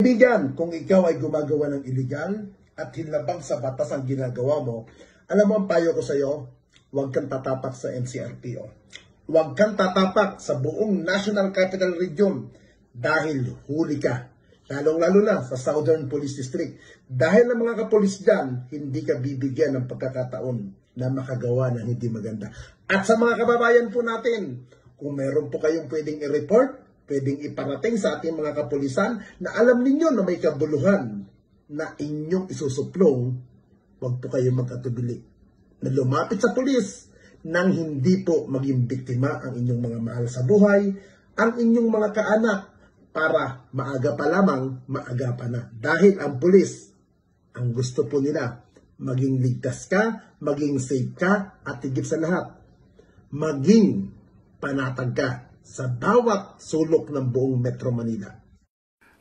Bigan, kung ikaw ay gumagawa ng illegal at hinlabang sa batas ang ginagawa mo, alam mo ang payo ko sa iyo, huwag kang tatapak sa NCRPO. Huwag kang tatapak sa buong National Capital Region dahil huli ka. Lalong-lalo na sa Southern Police District. Dahil ang mga kapulis dyan, hindi ka bibigyan ng pagkakataon na makagawa ng hindi maganda. At sa mga kababayan po natin, kung meron po kayong pwedeng i-report, pwedeng iparating sa ating mga kapulisan na alam ninyo na may kabuluhan na inyong isusuplong, huwag po kayong mag-atubili na lumapit sa pulis nang hindi po maging biktima ang inyong mga mahal sa buhay, ang inyong mga kaanak, para maaga pa lamang, maaga pa na. Dahil ang pulis, ang gusto po nila, maging ligtas ka, maging safe ka, at higit sa lahat, maging panatag ka sa bawat sulok ng buong Metro Manila.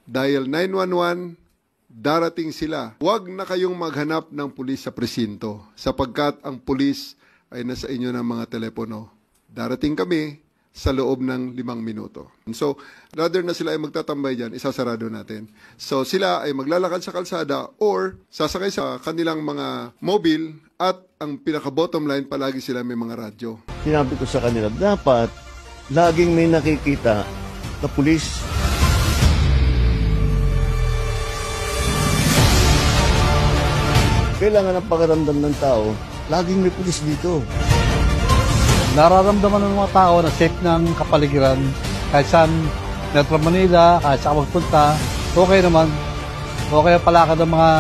Dial 911, darating sila. Huwag na kayong maghanap ng pulis sa presinto sapagkat ang pulis ay nasa inyo ng mga telepono. Darating kami sa loob ng 5 minuto. So, rather na sila ay magtatambay dyan, isasarado natin. So, sila ay maglalakad sa kalsada or sasakay sa kanilang mga mobile at ang pinaka-bottom line, palagi sila may mga radyo. Sinabi ko sa kanila, dapat laging may nakikita na pulis. Kailangan ang pakiramdam ng tao, laging may pulis dito. Nararamdaman ng mga tao na safe ng kapaligiran kahit saan Metro Manila, kahit saan magpunta, okay naman. Okay ang palakad ng mga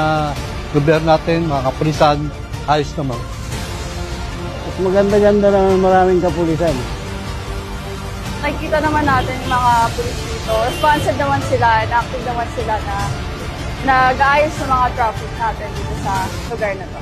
gobyerno natin, mga kapulisan, ayos naman. Mas maganda-ganda naman maraming kapulisan. Nakikita naman natin yung mga pulis dito. Responsive naman sila, active naman sila na nag-aayos sa mga traffic natin dito sa lugar na to.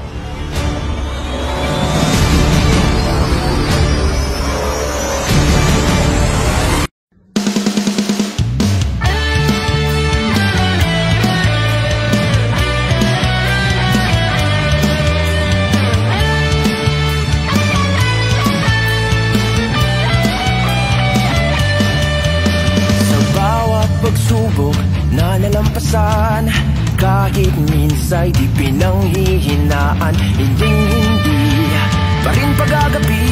Pagsubok na nalampasan, kahit minsay di pinanghihinaan, hindi pa rin pagagabi.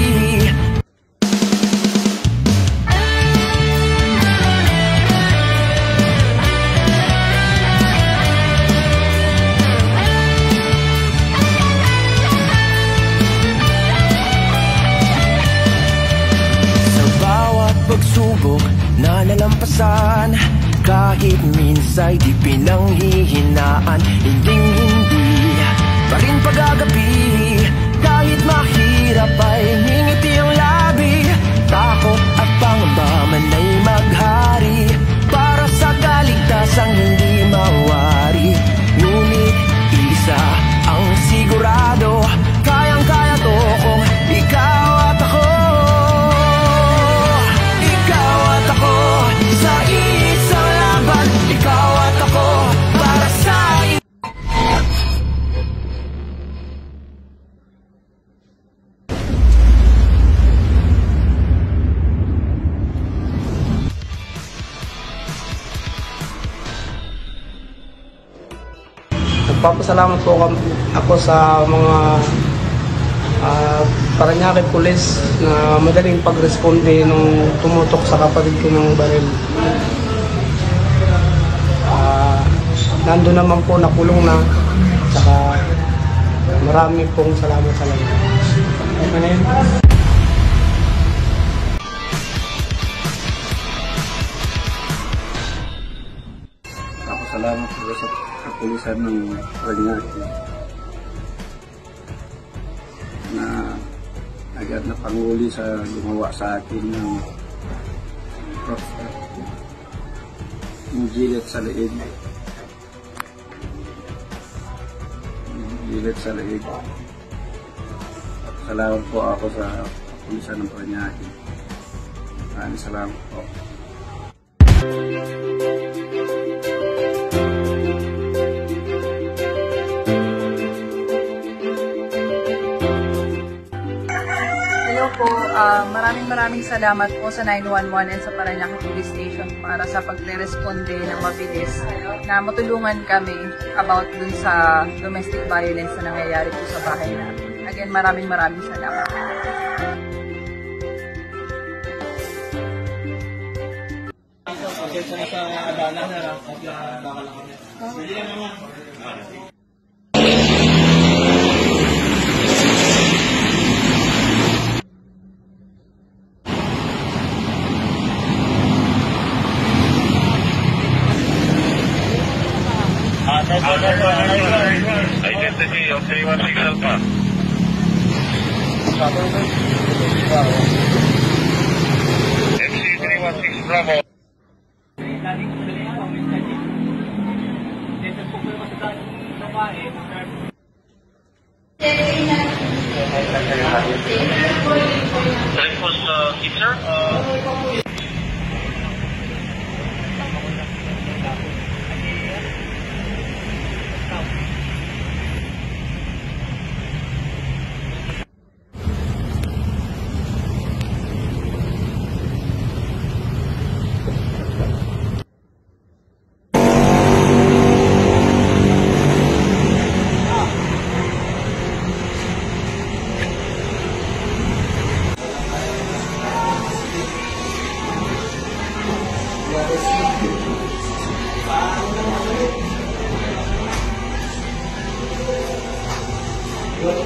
Sa bawat pagsubok na nalampasan, kahit minsay di pinanghihinaan, hindi pa rin pagagabi. Kahit mahirap ay ngingiti ang labi, takot at pangamba man ay maghari, para sa kaligtasang hindi mawari. Ngunit isa ang sigurado, kayang-kaya to kung ikaw at ako. Ikaw at ako sa isang laban, ikaw at ako para sa Nagpapasalamat po ako sa mga Parañaque Police na madaling pagresponde nung tumutok sa kapatid ko ng baril. Nandun naman po, nakulong na. Saka marami pong salamat sa lahat. Salamat po sa kapulisan ng Parañaque na agad na panguli sa gumawa sa akin ng gilit sa leeg. Gilit sa leeg. Salamat po ako sa kapulisan ng Parañaque. Maraming salamat po. maraming salamat po sa 911 and sa Parañaque Police Station para sa pagre-responde ng mabilis na matulungan kami about dun sa domestic violence na nangyayari po sa bahay namin. Again, maraming salamat. Identity of 316 Alpha. MC 316 Bravo. Sir,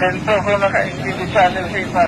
and po kung naka-NTV channel sa iba.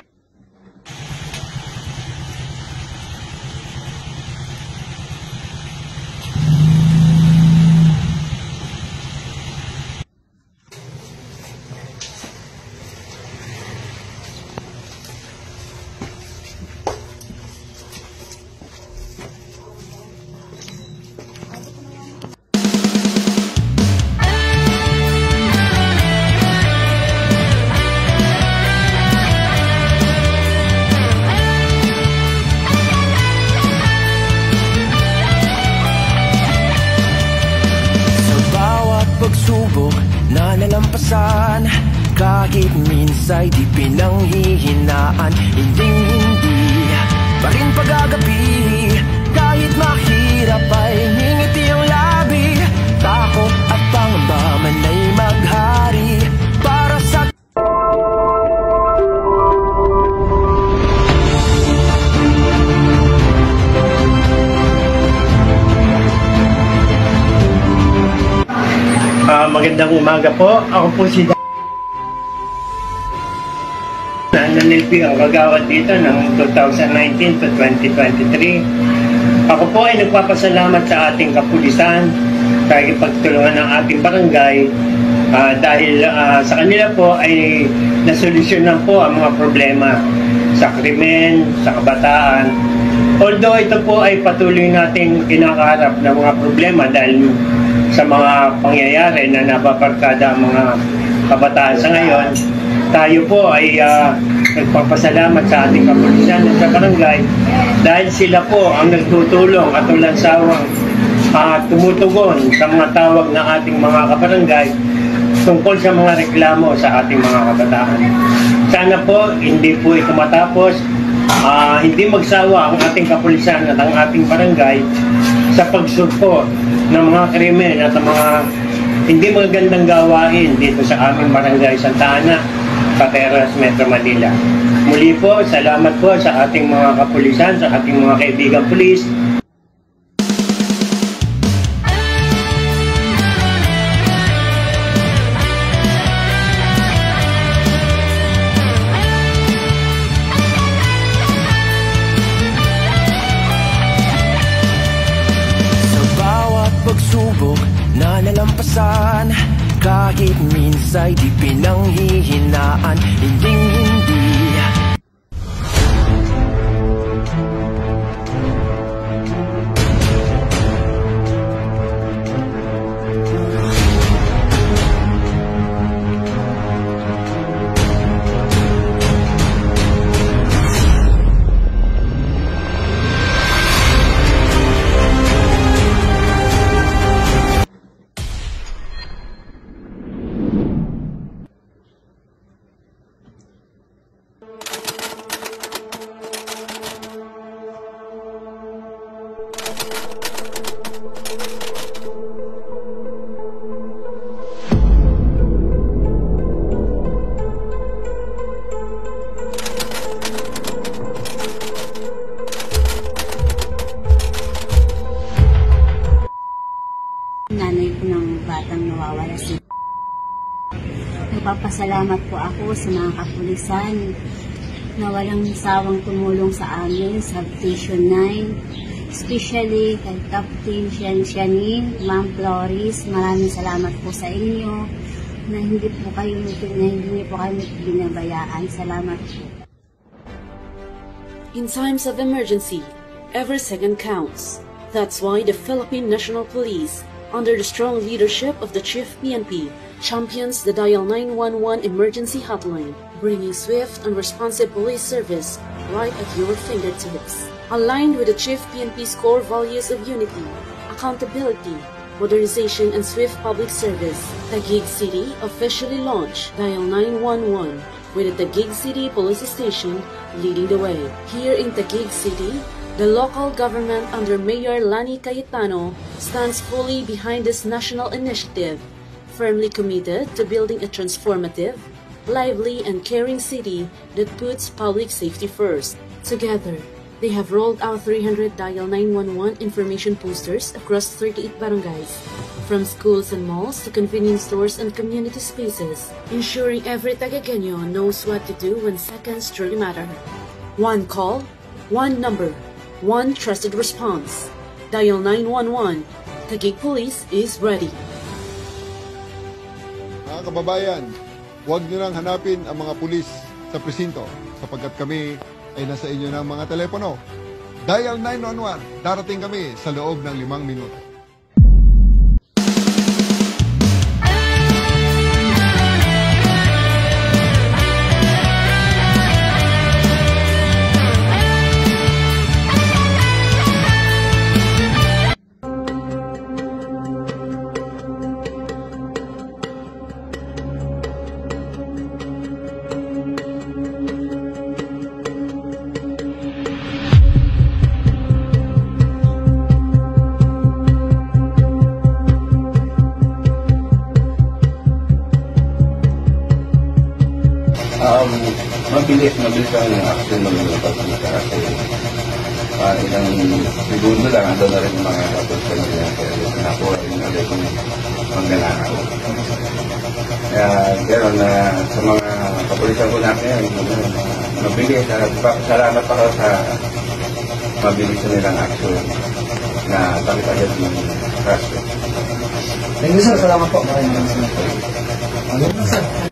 Pagsubok na nalampasan, kahit minsay di pinanghihinaan, hindi pa rin pag-agapi. Kahit mahirap ay ngingiti ang labi, takot at pangamba man ay maghari para sa magandang umaga po. Ako po si nananilpi ang kagawad dito ng 2019 to 2023. Ako po ay nagpapasalamat sa ating kapulisan dahil pagtulungan ng ating barangay dahil sa kanila po ay nasolusyonan po ang mga problema sa krimen, sa kabataan. Although ito po ay patuloy nating kinakaharap ng mga problema dahil sa mga pangyayari na napaparkada ang mga kabataan sa ngayon, tayo po ay nagpapasalamat sa ating kapulisan at sa barangay dahil sila po ang nagtutulong at walang sawang tumutugon sa mga tawag ng ating mga kabarangay tungkol sa mga reklamo sa ating mga kabataan. Sana po hindi po ito matapos, hindi magsawa ang ating kapulisan at ang ating barangay sa pagsugpo ng mga krimen at mga hindi magandang gawain dito sa aming barangay Santa Ana, Pateros, Metro Manila. Muli po, salamat po sa ating mga kapulisan, sa ating mga kaibigan pulis. Pagsubok na nalampasan, kahit minsay di pinanghihinaan, hindi Nanay po ng batang nawawala si. Nagpapasalamat po ako sa mga kapulisan na walang sawang tumulong sa amin sa Station 9. Especially kay Captain Sianin, Ma'am Floris, maraming salamat po sa inyo na hindi po kayo binabayaan. Salamat po. In times of emergency, every second counts. That's why the Philippine National Police, under the strong leadership of the Chief PNP, champions the Dial 911 emergency hotline, bringing swift and responsive police service right at your fingertips. Aligned with the Chief PNP's core values of unity, accountability, modernization, and swift public service, Taguig City officially launched Dial 911, with the Taguig City Police Station leading the way. Here in Taguig City, the local government under Mayor Lani Cayetano stands fully behind this national initiative, firmly committed to building a transformative, lively, and caring city that puts public safety first. Together, they have rolled out 300 Dial 911 information posters across 38 barangays, from schools and malls to convenience stores and community spaces, ensuring every Taguegueño knows what to do when seconds truly matter. One call, one number, one trusted response. Dial 911. Taguig Police is ready. Mga kababayan, huwag nyo nang hanapin ang mga pulis sa presinto sapagkat kami ay nasa inyo ng mga telepono. Dial 911, darating kami sa loob ng 5 minuto. Mabilis ang action ng mga pagkita kasi ilang segundo lang andun na rin yung mga kapulsa na yan kaya nakuha rin ulit yung manggalakan. Kaya gano'n na sa mga kapulisan ko natin mabilis at salamat pa ako sa mabilis na nilang action na bakit agad yung crash. Thank you sir, salamat po. Ano po sir?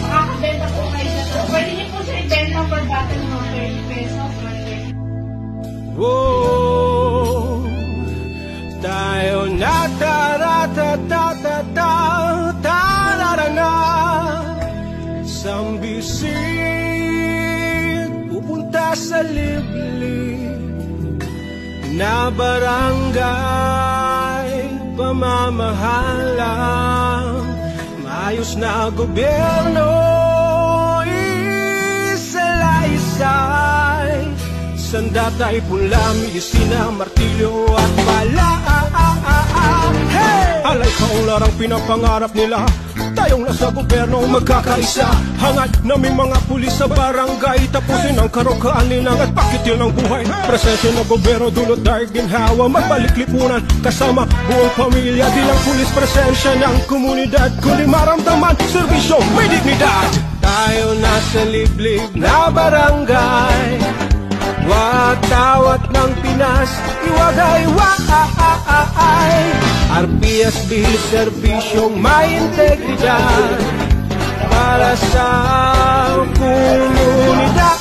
Makakabenta po kayo na ito. Pwede niyo po siya ibenta per bottle ng 30 pesos. Whoa, tayo na tararana sambisit pupunta sa liblib na barangay pamamahalang maayos na gobyerno isalaysay sandatay pula medisina martilyo at bala. Hey! Alay kaunlarang pinapangarap nila tayong nasa gobyerno magkakaisa. Hangad naming mga pulis sa barangay tapusin ang karokaan nilang at pakitil ng buhay. Presensya ng gobyerno dulot dahil ginhawa magbalik lipunan kasama buong pamilya. Di lang pulis presensya ng komunidad kundi maramdaman serbisyong may dignidad. Tayo nasa liblib na barangay watawat ng Pinas iwagay-waay RPS bihis serbisyong may integridad para sa komunidad.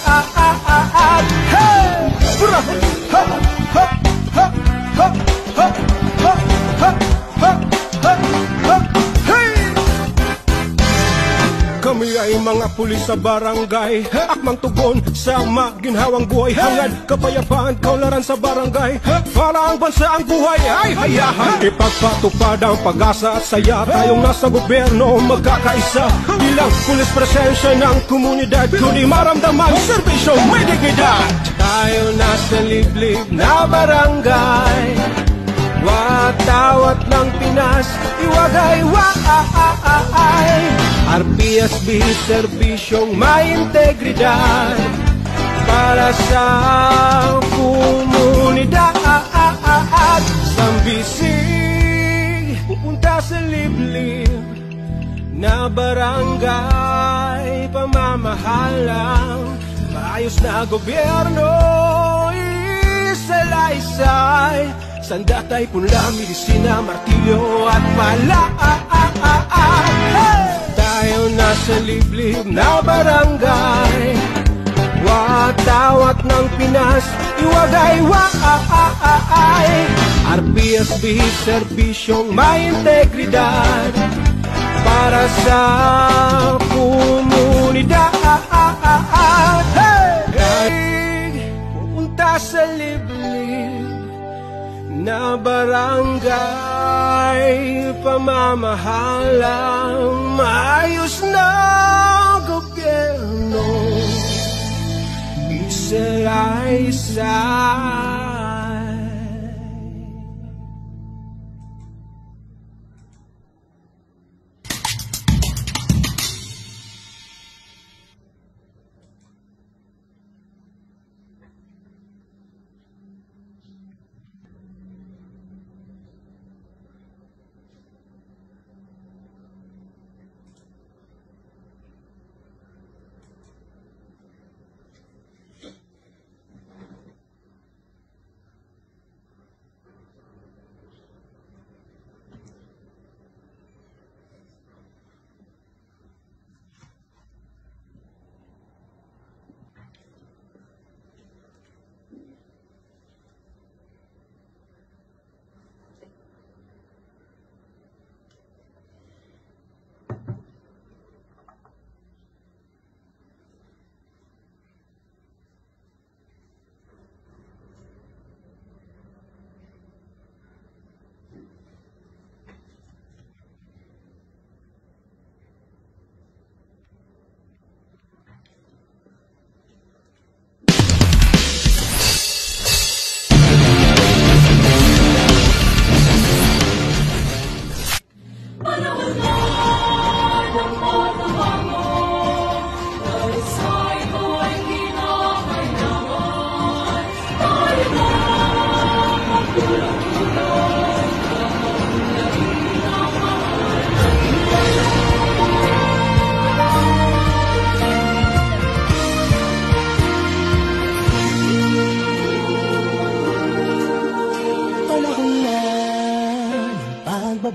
Hey! Hurra! Ha! Ha! Ha! Ha! Ha! Ha! Ha! Ha! Ha! Hey! Kami kay mga pulis sa barangay. Akmang tugon sa maginhawang buhay. Hangad kapayapaan, kaularan sa barangay. Para ang bansa ang buhay ay hayahan. Ipagpatupad ang pag-asa at saya. Tayong nasa gobyerno magkakaisa. Bilang pulis presensya ng komunidad, kundi maramdaman serbisyong may dignidad. Tayo nasa liblib na barangay. Watawat ng Pinas, iwagay waay. RPSB, serbisyong may integridad para sa komunidad. Sambisig, pupunta sa liblib na barangay. Pamamahalang maayos na gobyerno, isalaysay. Sandatay, punla, medisina, martilyo at pala. Tayo nasa liblib na barangay. Watawat ng Pinas, iwagay waay. RPSB, serbisyong may integridad para sa komunidad. Pupunta sa liblib na barangay. Pamamahalang maayos na gobyerno, isalaysay.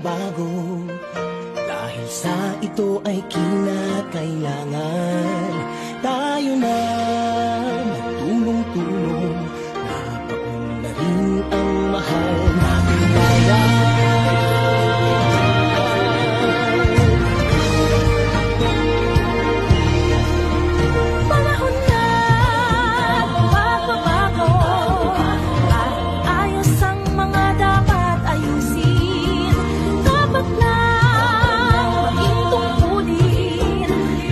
Bago dahil sa ito ay kinakailangan tayo na magtulong-tulong, napaunlarin ang mahal nating bayan. Panahon na magbabago at ayos ang mga dapat ayusin. Dapat lang maging tungkulin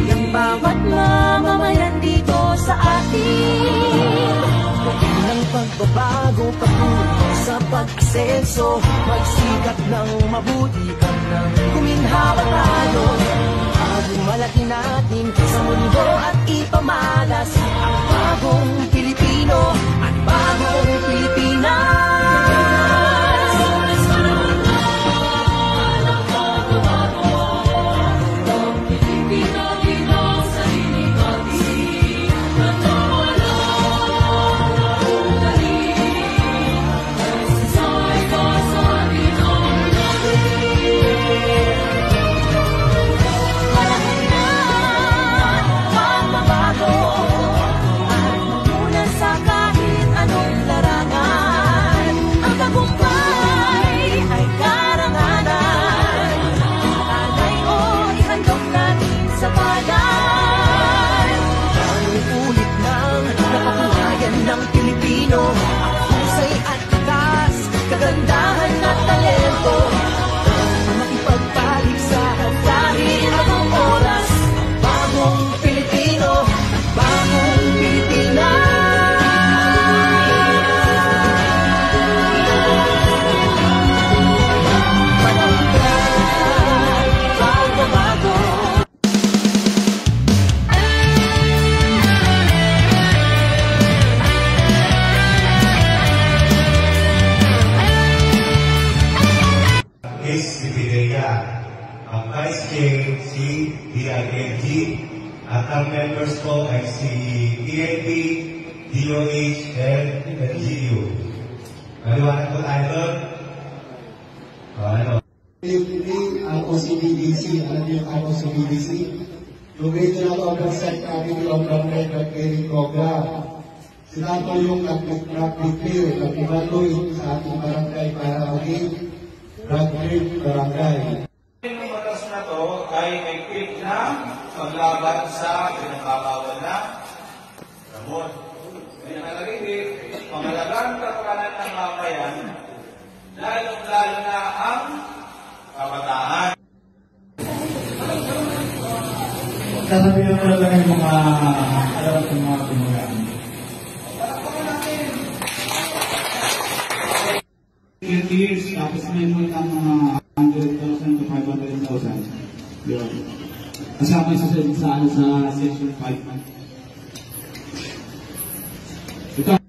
ng bawat mamamayan dito sa atin. Ng pagbabago patungo sa pag-asenso, magsikat ng mabuti at ng kuminhawa tayo. Bagong malaki natin sa mundo at ipamalas ang bagong Pilipino at bagong Pilipinas. Sa kahit anong larangan, kapangyarihan at talento. Makipagpalig sa hansarin ang oras. Bagong Pilipino, bagong Pilipinas. Is Ibideya, ang Vice Chair si DILG, at ang members ko ay si PNP, DOH, and LGU. Maliwanag po tayo doon? Ano? Ang OCBDC, alam niyo ang OCBDC? Yung Regional Oversight Committee of Government Training Program. Sila po yung nag-declare, nag-evaluate sa ating barangay para maging drug-free barangay. Yung batas na to ay may click na paglaban sa pinapabawal na gamot. Kaya nakalagay, pangalagang kapakanan ng mamayan, lalong-lalo na ang kabataan. Sasabi na pala lang yung mga alam ng mga pinulaan. 20 years, tapos may mo ng mga 100,000 to 500,000. Yun. Kasama sa section 5. Ito.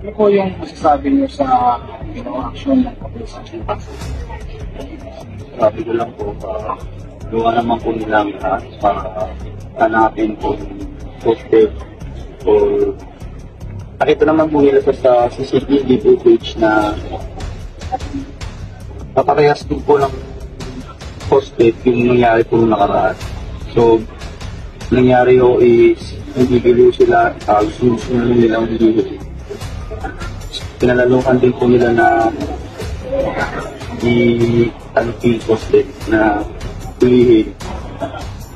Ano po yung masasabi niyo sa action ng kapulisan? Sabi ko lang po, gawa naman po nilang lahat para hanapin po yung suspect or nakita naman po nila sa CCTV footage na paparehas din po ng suspect yung nangyari po nakaraan. So, nangyari ho is nagigiliw sila, gusto nilang hihili. Pinalalukan din po nila na i-alpil suspect na hulihin.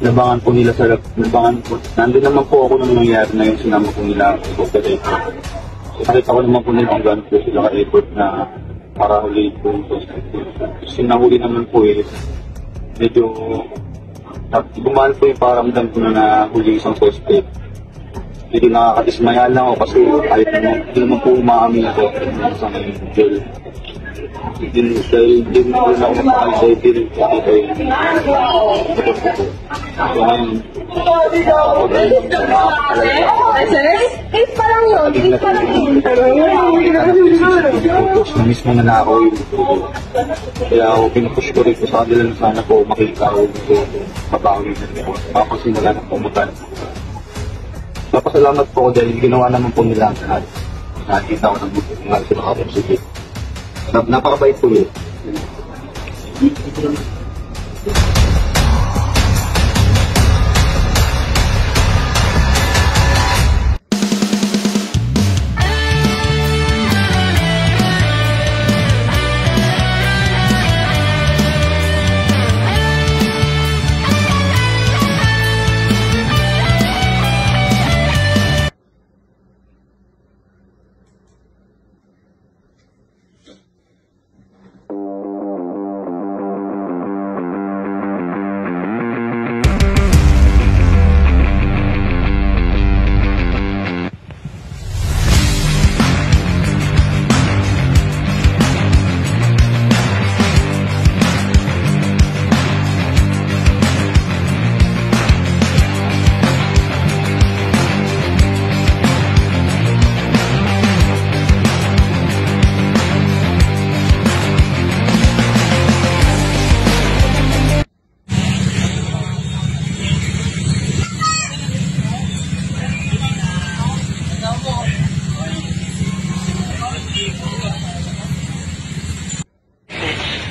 Nabangan po nila sa nabangan po. Nandun naman po ako nung nangyari na yung sinama po nila sa operator. Nakita ko naman po nila kung gano'n po sila ka-effort na para hulihin po yung suspect. Kasi nahuli naman po medyo gumaan po yung paramdam ko na huli isang suspect. Hindi nakakatismaya lang ako kasi kahit hindi naman po umaamin ako sa jail. Dahil din ako makakalisay din kasi so ngayon na mismo na ako yung kaya ako pinupush ko rin sa kanila na sana po makita ako mabawi na ako makapasimula ng pumutan. Napasalamat po ako dahil ginawa naman po nila ang lahat. Nakita ko ng buto nga sila kapag-sige. Napakabait po yun.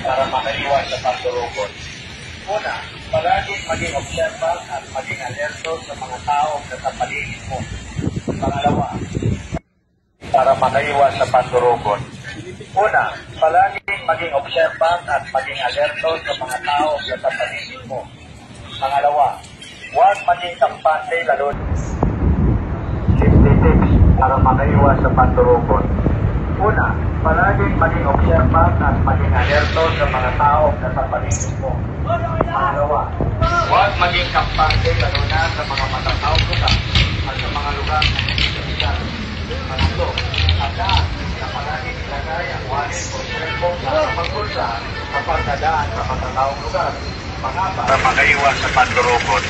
para makaiwas sa pagdurukot. Una, palaging maging observant at maging alerto sa mga taong nasa paligid paligid mo. Pangalawa, para makaiwas sa pandurukot. Una, palaging maging observant at maging alerto sa mga tao sa paligid mo. Pangalawa, huwag maging kampante lalo. Safety tips para makaiwas sa pandurukot. Una, palaging maging observant at maging alerto sa mga tao sa paligid mo. Pangalawa, huwag maging kampante lalo na sa mga matataong lugar at sa mga lugar na hindi kapitan. Pangatlo, tandaan na palaging ilagay ang wallet o cellphone sa pagpulsa kapag nadaan sa matataong lugar. Para makaiwas sa pandurukot.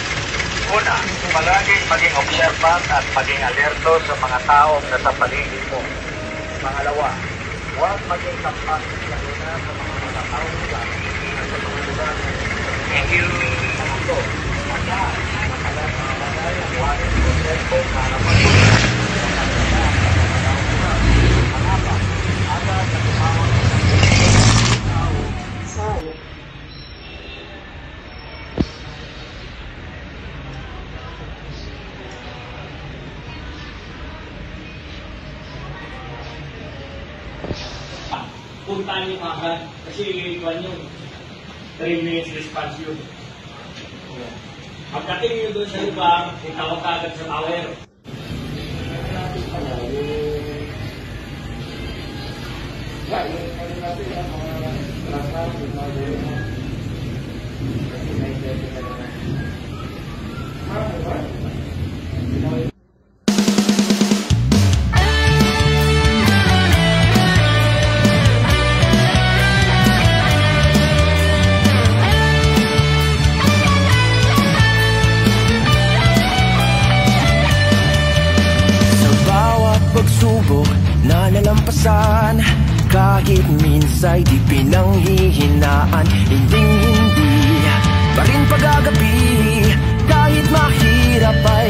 Una, palaging maging observant at maging alerto sa mga tao na sa paligid mo. Pangalawa, huwag maging kampante lalo na sa mga matataong lugar at sa mga lugar na hindi kapitan. Thank you. Pangatlo, tandaan na palaging ilagay ang wallet o cellphone sa pagpulsa. Puntaan niyo agad kasi ikuan yung 3 minutes response yun. Pagdating nyo doon sa lugar, itawag ka agad sa tower. Pagsubok na nalampasan, kahit minsa'y di pinanghihinaan. Hindi pa rin pag-agabi, kahit mahirap ay